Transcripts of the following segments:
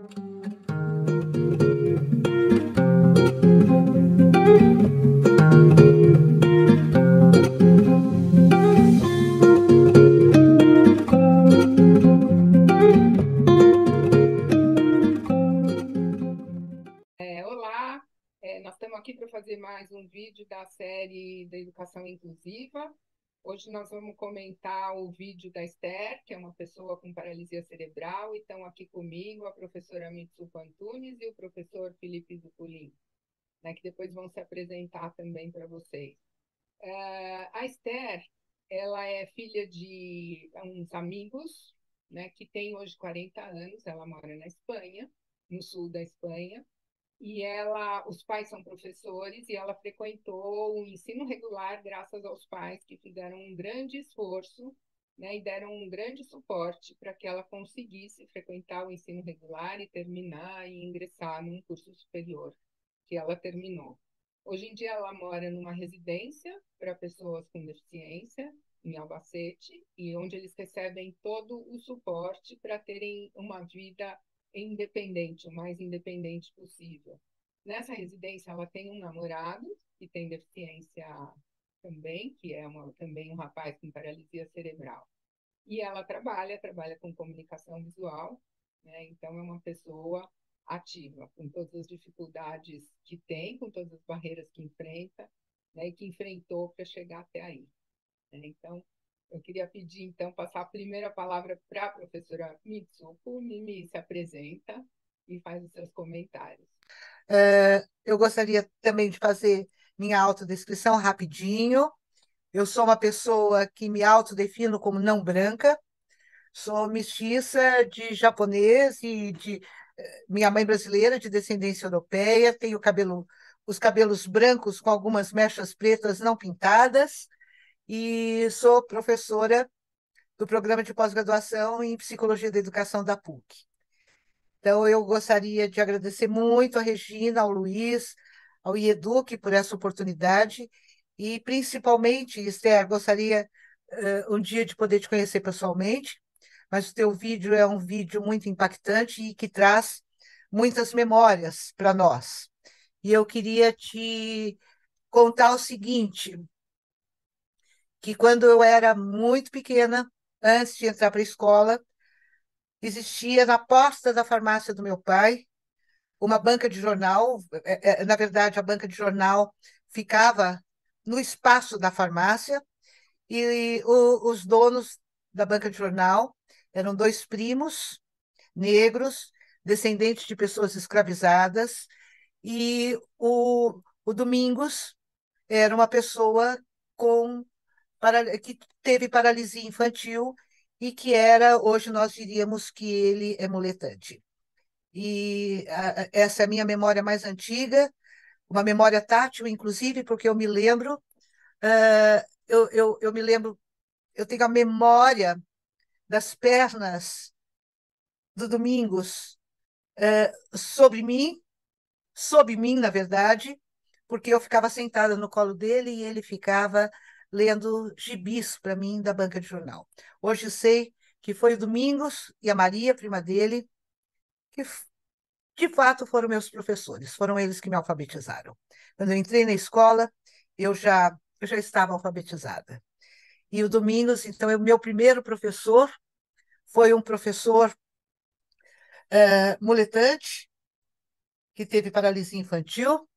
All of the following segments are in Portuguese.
Olá, nós estamos aqui para fazer mais um vídeo da série da Educação Inclusiva. Hoje nós vamos comentar o vídeo da Esther, que é uma pessoa com paralisia cerebral, e estão aqui comigo a professora Mitsuko Antunes e o professor Felipe Zuculin, né, que depois vão se apresentar também para vocês. A Esther, ela é filha de uns amigos, né, que tem hoje 40 anos, ela mora na Espanha, no sul da Espanha, e os pais são professores e ela frequentou o ensino regular graças aos pais que fizeram um grande esforço, né, e deram um grande suporte para que ela conseguisse frequentar o ensino regular e terminar e ingressar num curso superior, que ela terminou. Hoje em dia ela mora numa residência para pessoas com deficiência em Albacete, e onde eles recebem todo o suporte para terem uma vida independente, o mais independente possível. Nessa residência, ela tem um namorado que tem deficiência também, que é também um rapaz com paralisia cerebral. E ela trabalha com comunicação visual, né? Então é uma pessoa ativa, com todas as dificuldades que tem, com todas as barreiras que enfrenta, né? E que enfrentou para chegar até aí, né? Então, eu queria pedir, então, passar a primeira palavra para a professora Mitsuko. Mimi, se apresenta e faz os seus comentários. Eu gostaria também de fazer minha autodescrição rapidinho. Eu sou uma pessoa que me autodefino como não branca, sou mestiça de japonês e de minha mãe brasileira, de descendência europeia, tenho os cabelos brancos com algumas mechas pretas não pintadas e sou professora do programa de pós-graduação em Psicologia da Educação da PUC. Então, eu gostaria de agradecer muito a Regina, ao Luiz, ao IEDUC por essa oportunidade e, principalmente, Esther, gostaria um dia de poder te conhecer pessoalmente, mas o teu vídeo é um vídeo muito impactante e que traz muitas memórias para nós. E eu queria te contar o seguinte, que quando eu era muito pequena, antes de entrar para a escola, existia na porta da farmácia do meu pai uma banca de jornal. Na verdade, a banca de jornal ficava no espaço da farmácia e os donos da banca de jornal eram dois primos negros, descendentes de pessoas escravizadas, e o Domingos era uma pessoa que teve paralisia infantil e que hoje nós diríamos que ele é muletante. E essa é a minha memória mais antiga, uma memória tátil, inclusive, porque eu me lembro, eu me lembro, eu tenho a memória das pernas do Domingos sob mim, na verdade, porque eu ficava sentada no colo dele e ele ficava lendo gibis para mim da banca de jornal. Hoje sei que foi o Domingos e a Maria, prima dele, que de fato foram meus professores, foram eles que me alfabetizaram. Quando eu entrei na escola, eu já estava alfabetizada. E o Domingos, então, o meu primeiro professor foi um professor muletante, que teve paralisia infantil,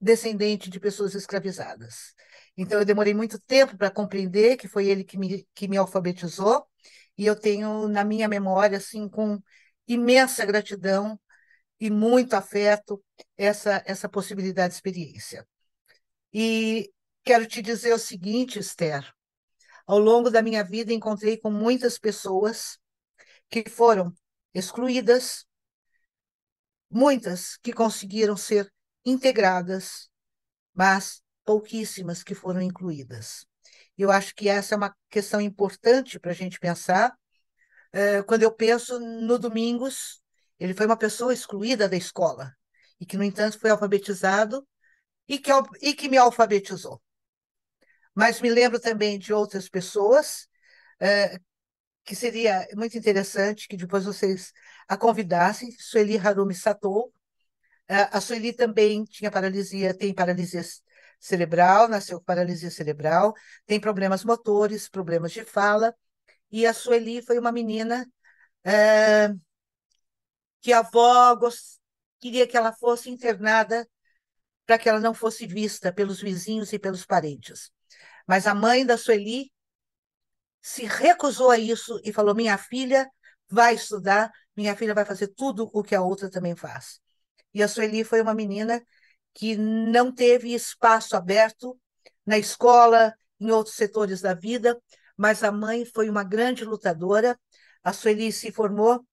descendente de pessoas escravizadas. Então, eu demorei muito tempo para compreender que foi ele que me alfabetizou, e eu tenho na minha memória, assim, com imensa gratidão e muito afeto essa possibilidade de experiência. E quero te dizer o seguinte, Esther, ao longo da minha vida encontrei com muitas pessoas que foram excluídas, muitas que conseguiram ser integradas, mas pouquíssimas que foram incluídas. Eu acho que essa é uma questão importante para a gente pensar. Quando eu penso no Domingos, ele foi uma pessoa excluída da escola e que, no entanto, foi alfabetizado e que me alfabetizou. Mas me lembro também de outras pessoas que seria muito interessante que depois vocês a convidassem, Sueli Harumi Satou. A Sueli também tinha paralisia, tem paralisia cerebral, nasceu com paralisia cerebral, tem problemas motores, problemas de fala, e a Sueli foi uma menina que a avó queria que ela fosse internada para que ela não fosse vista pelos vizinhos e pelos parentes. Mas a mãe da Sueli se recusou a isso e falou: minha filha vai estudar, minha filha vai fazer tudo o que a outra também faz. E a Sueli foi uma menina que não teve espaço aberto na escola, em outros setores da vida, mas a mãe foi uma grande lutadora. A Sueli se formou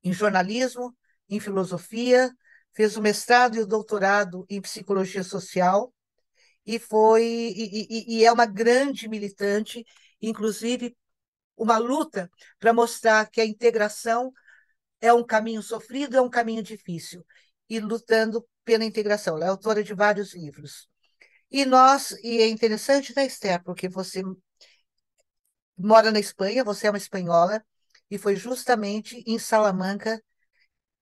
em jornalismo, em filosofia, fez o mestrado e o doutorado em psicologia social e é uma grande militante, inclusive uma luta para mostrar que a integração é um caminho sofrido, é um caminho difícil, e lutando pela integração. Ela é autora de vários livros. E é interessante, né, Esther, porque você mora na Espanha, você é uma espanhola, e foi justamente em Salamanca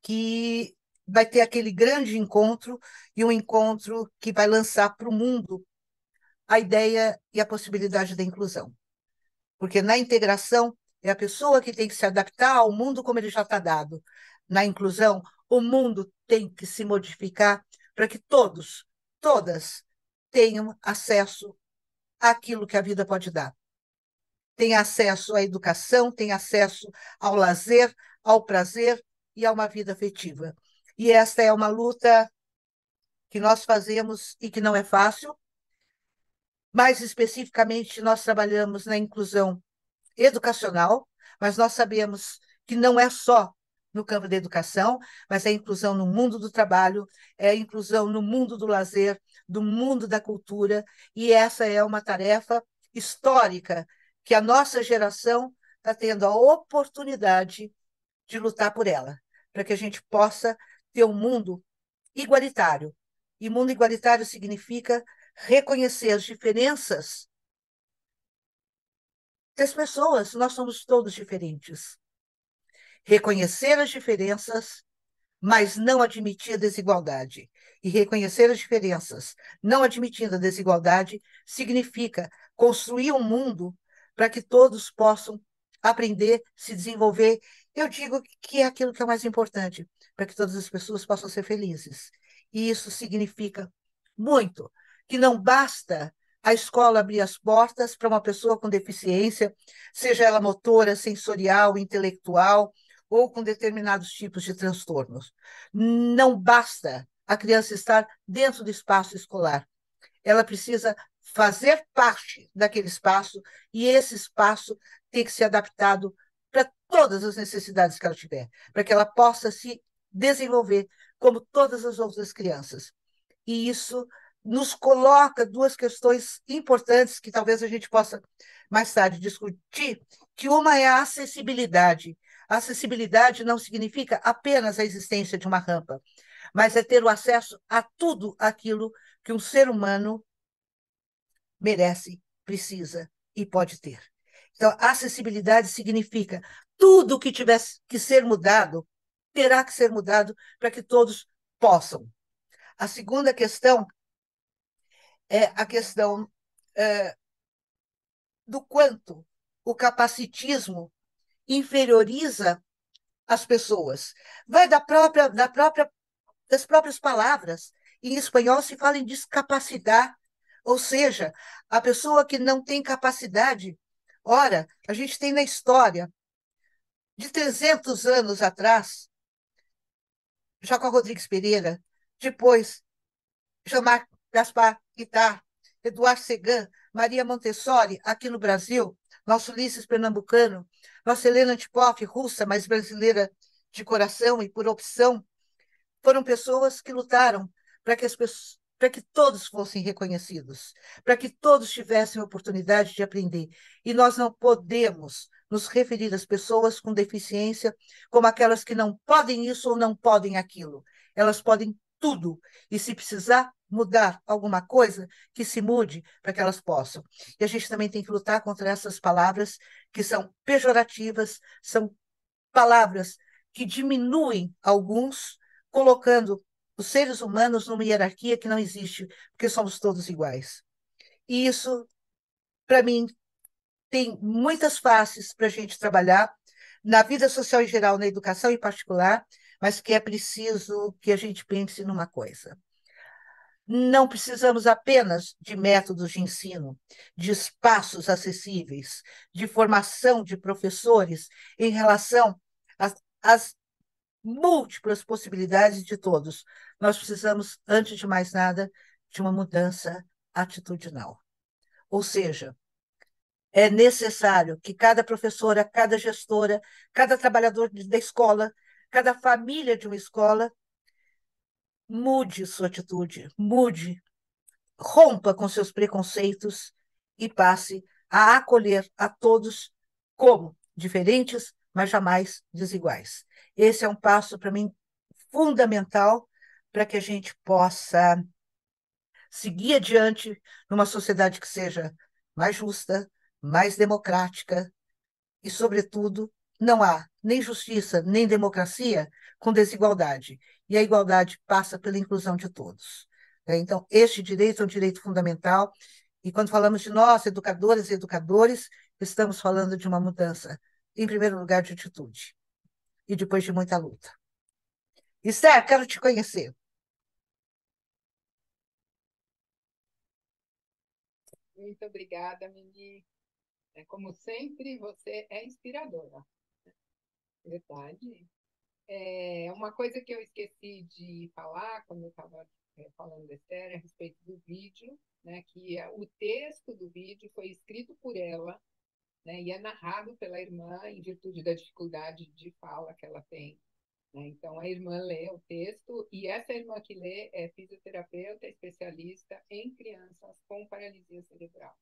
que vai ter aquele grande encontro, e um encontro que vai lançar para o mundo a ideia e a possibilidade da inclusão. Porque na integração é a pessoa que tem que se adaptar ao mundo como ele já está dado. Na inclusão, o mundo tem que se modificar para que todos, todas, tenham acesso àquilo que a vida pode dar. Tem acesso à educação, tem acesso ao lazer, ao prazer e a uma vida afetiva. E esta é uma luta que nós fazemos e que não é fácil. Mais especificamente, nós trabalhamos na inclusão educacional, mas nós sabemos que não é só no campo da educação, mas é a inclusão no mundo do trabalho, é a inclusão no mundo do lazer, do mundo da cultura, e essa é uma tarefa histórica que a nossa geração está tendo a oportunidade de lutar por ela, para que a gente possa ter um mundo igualitário. E mundo igualitário significa reconhecer as diferenças das pessoas, nós somos todos diferentes. Reconhecer as diferenças, mas não admitir a desigualdade. E reconhecer as diferenças, não admitindo a desigualdade, significa construir um mundo para que todos possam aprender, se desenvolver. Eu digo que é aquilo que é mais importante, para que todas as pessoas possam ser felizes. E isso significa muito, que não basta a escola abrir as portas para uma pessoa com deficiência, seja ela motora, sensorial, intelectual, ou com determinados tipos de transtornos. Não basta a criança estar dentro do espaço escolar. Ela precisa fazer parte daquele espaço e esse espaço tem que ser adaptado para todas as necessidades que ela tiver, para que ela possa se desenvolver como todas as outras crianças. E isso nos coloca duas questões importantes que talvez a gente possa mais tarde discutir, que uma é a acessibilidade. A acessibilidade não significa apenas a existência de uma rampa, mas é ter o acesso a tudo aquilo que um ser humano merece, precisa e pode ter. Então, acessibilidade significa tudo que tivesse que ser mudado, terá que ser mudado para que todos possam. A segunda questão é a questão do quanto o capacitismo inferioriza as pessoas. Vai das próprias palavras. Em espanhol se fala em discapacidade, ou seja, a pessoa que não tem capacidade. Ora, a gente tem na história, de 300 anos atrás, Jacó Rodrigues Pereira, depois Jean-Marc Gaspar Guittard, Eduardo Segan, Maria Montessori, aqui no Brasil, nosso Ulisses pernambucano, nossa Helena Antipoff, russa, mas brasileira de coração e por opção, foram pessoas que lutaram para que para que todos fossem reconhecidos, para que todos tivessem a oportunidade de aprender. E nós não podemos nos referir às pessoas com deficiência como aquelas que não podem isso ou não podem aquilo. Elas podem tudo. E se precisar, mudar alguma coisa, que se mude para que elas possam. E a gente também tem que lutar contra essas palavras que são pejorativas, são palavras que diminuem alguns, colocando os seres humanos numa hierarquia que não existe, porque somos todos iguais. E isso, para mim, tem muitas faces para a gente trabalhar na vida social em geral, na educação em particular, mas que é preciso que a gente pense numa coisa. Não precisamos apenas de métodos de ensino, de espaços acessíveis, de formação de professores em relação às múltiplas possibilidades de todos. Nós precisamos, antes de mais nada, de uma mudança atitudinal. Ou seja, é necessário que cada professora, cada gestora, cada trabalhador da escola, cada família de uma escola mude sua atitude, mude, rompa com seus preconceitos e passe a acolher a todos como diferentes, mas jamais desiguais. Esse é um passo, para mim, fundamental para que a gente possa seguir adiante numa sociedade que seja mais justa, mais democrática e, sobretudo, não há nem justiça nem democracia com desigualdade. E a igualdade passa pela inclusão de todos. Então, este direito é um direito fundamental. E quando falamos de nós, educadoras e educadores, estamos falando de uma mudança, em primeiro lugar, de atitude. E depois de muita luta. Esther, quero te conhecer. Muito obrigada, Mimi. Como sempre, você é inspiradora. Verdade. Uma coisa que eu esqueci de falar quando eu estava falando da Esther a respeito do vídeo, né, que o texto do vídeo foi escrito por ela, né, e é narrado pela irmã em virtude da dificuldade de fala que ela tem. Né? Então, a irmã lê o texto e essa irmã que lê é fisioterapeuta especialista em crianças com paralisia cerebral.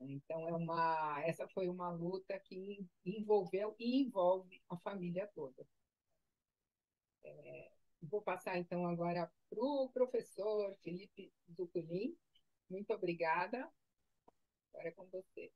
Então, essa foi uma luta que envolveu e envolve a família toda. Vou passar, então, agora para o professor Felipe Zuculin. Muito obrigada. Agora é com você.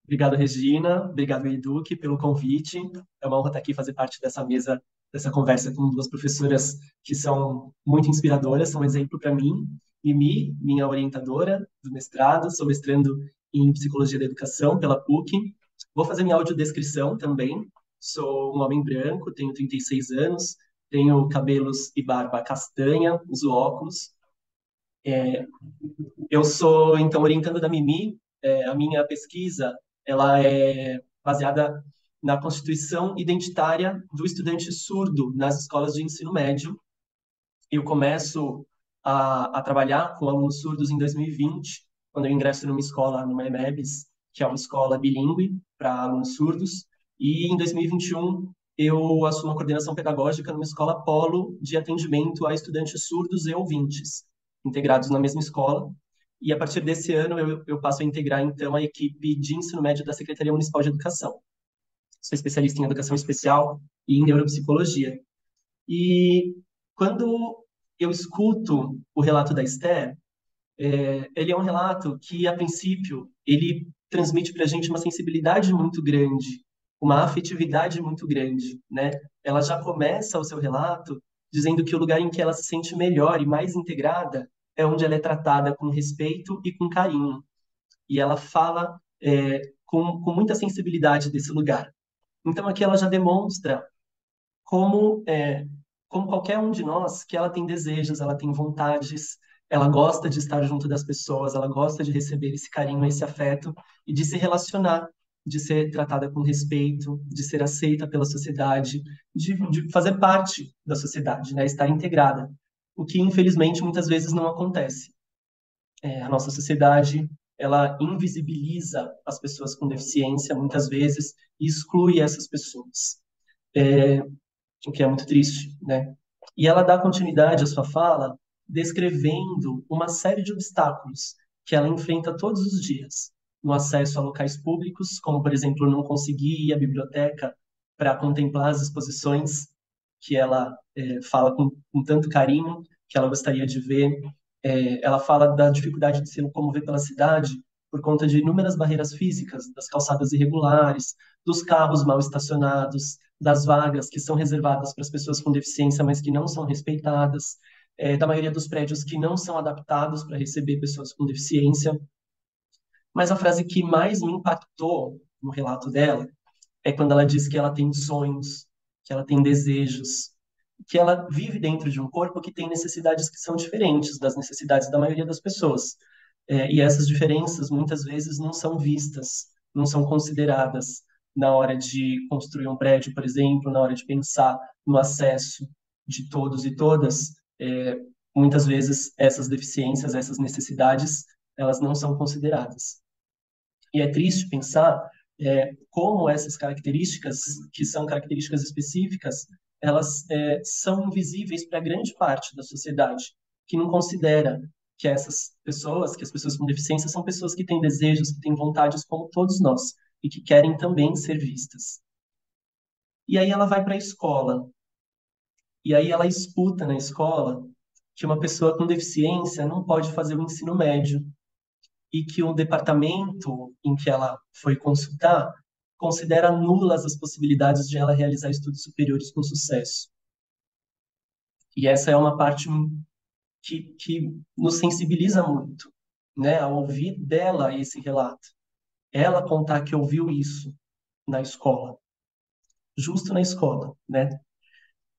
Obrigado, Regina. Obrigado, Eduque, pelo convite. É uma honra estar aqui fazer parte dessa mesa, dessa conversa com duas professoras que são muito inspiradoras, são um exemplo para mim. Mimi, minha orientadora do mestrado, sou mestrando em Psicologia da Educação pela PUC. Vou fazer minha audiodescrição também. Sou um homem branco, tenho 36 anos, tenho cabelos e barba castanha, uso óculos. Eu sou, então, orientando da Mimi. A minha pesquisa ela é baseada na constituição identitária do estudante surdo nas escolas de ensino médio. Eu começo a trabalhar com alunos surdos em 2020, quando eu ingresso numa escola, numa EMEBS, que é uma escola bilíngue para alunos surdos, e em 2021 eu assumo a coordenação pedagógica numa escola polo de atendimento a estudantes surdos e ouvintes, integrados na mesma escola. E a partir desse ano eu passo a integrar, então, a equipe de ensino médio da Secretaria Municipal de Educação. Sou especialista em educação especial e em neuropsicologia. E quando eu escuto o relato da Esther, ele é um relato que, a princípio, ele transmite para a gente uma sensibilidade muito grande, uma afetividade muito grande, né? Ela já começa o seu relato dizendo que o lugar em que ela se sente melhor e mais integrada é onde ela é tratada com respeito e com carinho. E ela fala com muita sensibilidade desse lugar. Então, aqui ela já demonstra como, como qualquer um de nós, que ela tem desejos, ela tem vontades, ela gosta de estar junto das pessoas, ela gosta de receber esse carinho, esse afeto e de se relacionar, de ser tratada com respeito, de ser aceita pela sociedade, de fazer parte da sociedade, né? Estar integrada. O que, infelizmente, muitas vezes não acontece. A nossa sociedade, ela invisibiliza as pessoas com deficiência, muitas vezes, e exclui essas pessoas. O que é muito triste, né? E ela dá continuidade à sua fala descrevendo uma série de obstáculos que ela enfrenta todos os dias no acesso a locais públicos, como, por exemplo, não conseguir ir à biblioteca para contemplar as exposições que ela fala com tanto carinho, que ela gostaria de ver. Ela fala da dificuldade de se locomover pela cidade por conta de inúmeras barreiras físicas, das calçadas irregulares, dos carros mal estacionados, das vagas que são reservadas para as pessoas com deficiência, mas que não são respeitadas, da maioria dos prédios que não são adaptados para receber pessoas com deficiência. Mas a frase que mais me impactou no relato dela é quando ela diz que ela tem sonhos, que ela tem desejos, que ela vive dentro de um corpo que tem necessidades que são diferentes das necessidades da maioria das pessoas. E essas diferenças muitas vezes não são vistas, não são consideradas na hora de construir um prédio, por exemplo, na hora de pensar no acesso de todos e todas. Muitas vezes essas deficiências, essas necessidades, elas não são consideradas. E é triste pensar como essas características, que são características específicas, elas são invisíveis para grande parte da sociedade, que não considera que essas pessoas, que as pessoas com deficiência, são pessoas que têm desejos, que têm vontades como todos nós, e que querem também ser vistas. E aí ela vai para a escola, e aí ela escuta na escola que uma pessoa com deficiência não pode fazer o ensino médio, e que o departamento em que ela foi consultar considera nulas as possibilidades de ela realizar estudos superiores com sucesso. E essa é uma parte que nos sensibiliza muito, né, ao ouvir dela esse relato. Ela contar que ouviu isso na escola, justo na escola, né?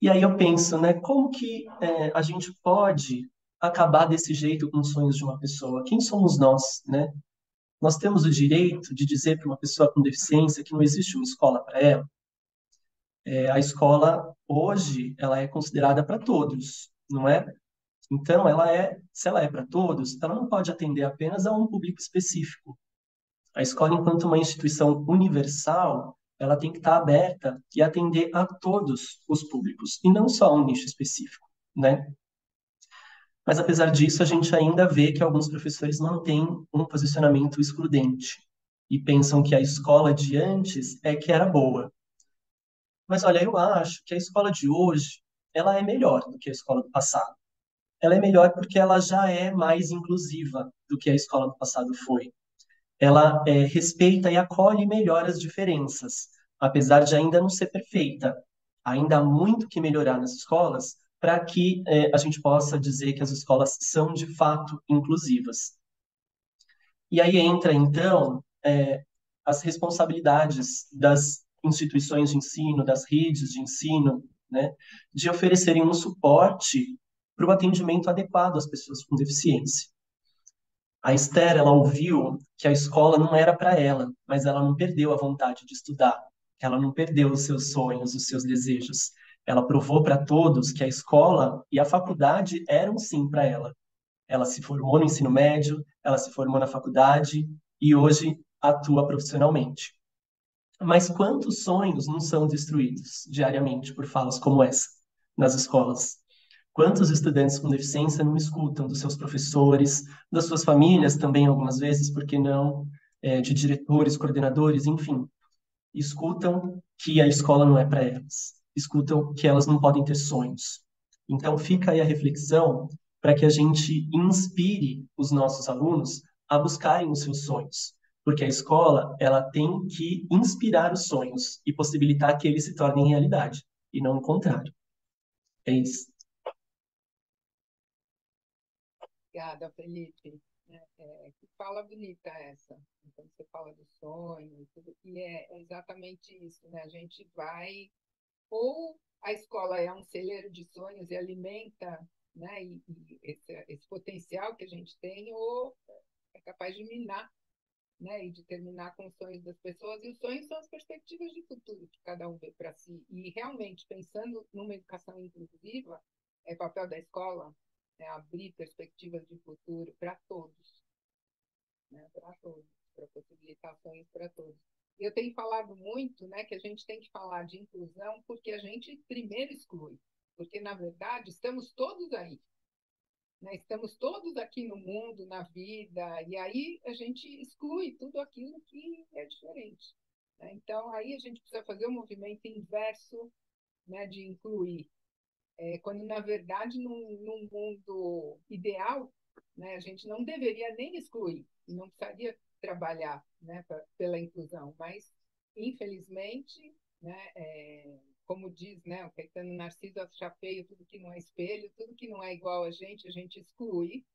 E aí eu penso, né, como que a gente pode acabar desse jeito com os sonhos de uma pessoa? Quem somos nós, né? Nós temos o direito de dizer para uma pessoa com deficiência que não existe uma escola para ela. A escola, hoje, ela é considerada para todos, não é? Então, se ela é para todos, ela não pode atender apenas a um público específico. A escola, enquanto uma instituição universal, ela tem que estar aberta e atender a todos os públicos, e não só a um nicho específico, né? Mas, apesar disso, a gente ainda vê que alguns professores mantêm um posicionamento excludente e pensam que a escola de antes é que era boa. Mas, olha, eu acho que a escola de hoje, ela é melhor do que a escola do passado. Ela é melhor porque ela já é mais inclusiva do que a escola do passado foi. Ela respeita e acolhe melhor as diferenças, apesar de ainda não ser perfeita. Ainda há muito que melhorar nas escolas para que a gente possa dizer que as escolas são de fato inclusivas. E aí entra, então, as responsabilidades das instituições de ensino, das redes de ensino, né, de oferecerem um suporte para o atendimento adequado às pessoas com deficiência. A Esther, ela ouviu que a escola não era para ela, mas ela não perdeu a vontade de estudar. Ela não perdeu os seus sonhos, os seus desejos. Ela provou para todos que a escola e a faculdade eram sim para ela. Ela se formou no ensino médio, ela se formou na faculdade e hoje atua profissionalmente. Mas quantos sonhos não são destruídos diariamente por falas como essa nas escolas? Quantos estudantes com deficiência não escutam dos seus professores, das suas famílias também, algumas vezes, por que não, de diretores, coordenadores, enfim, escutam que a escola não é para elas, escutam que elas não podem ter sonhos. Então, fica aí a reflexão para que a gente inspire os nossos alunos a buscarem os seus sonhos, porque a escola ela tem que inspirar os sonhos e possibilitar que eles se tornem realidade, e não o contrário. É isso. Obrigada, Felipe. Que fala bonita essa. Então, você fala do sonho, tudo, e é exatamente isso, né? A gente vai, ou a escola é um celeiro de sonhos e alimenta, né, e esse potencial que a gente tem, ou é capaz de minar, né, e de terminar com os sonhos das pessoas. E os sonhos são as perspectivas de futuro que cada um vê para si. E realmente, pensando numa educação inclusiva, é papel da escola, né, abrir perspectivas de futuro para todos, né, para todos, para possibilitar sonhos para todos. Eu tenho falado muito, né, que a gente tem que falar de inclusão porque a gente primeiro exclui, porque na verdade estamos todos aí, né? Estamos todos aqui no mundo, na vida, e aí a gente exclui tudo aquilo que é diferente, né? Então aí a gente precisa fazer um movimento inverso, né, de incluir. quando, na verdade, num mundo ideal, né, a gente não deveria nem excluir, não precisaria trabalhar, né, pela inclusão, mas, infelizmente, né, como diz, né, o Caetano Narciso, acha feio tudo que não é espelho, tudo que não é igual a gente exclui,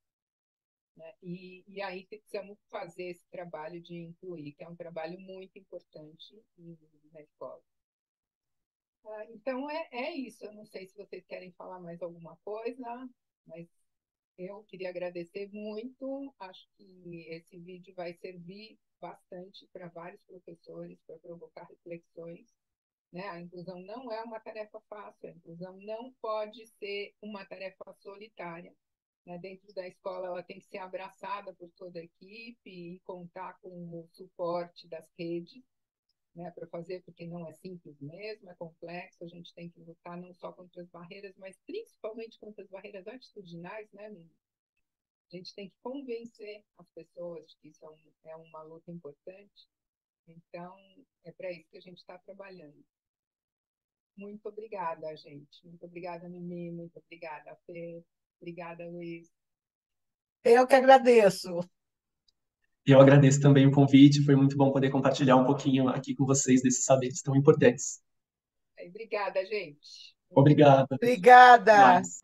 né, e aí precisamos fazer esse trabalho de incluir, que é um trabalho muito importante na escola. Então, é isso. Eu não sei se vocês querem falar mais alguma coisa, mas eu queria agradecer muito. Acho que esse vídeo vai servir bastante para vários professores, para provocar reflexões, né? A inclusão não é uma tarefa fácil, a inclusão não pode ser uma tarefa solitária, né? Dentro da escola, ela tem que ser abraçada por toda a equipe e contar com o suporte das redes, né, para fazer, porque não é simples mesmo, é complexo, a gente tem que lutar não só contra as barreiras, mas principalmente contra as barreiras atitudinais, né, Mimi? A gente tem que convencer as pessoas de que isso é uma luta importante, então é para isso que a gente está trabalhando. Muito obrigada, gente. Muito obrigada, Mimi, muito obrigada, Fê, obrigada, Luiz. Eu que agradeço. Eu agradeço também o convite, foi muito bom poder compartilhar um pouquinho aqui com vocês desses saberes tão importantes. Obrigada, gente. Obrigado. Até Obrigada. mais.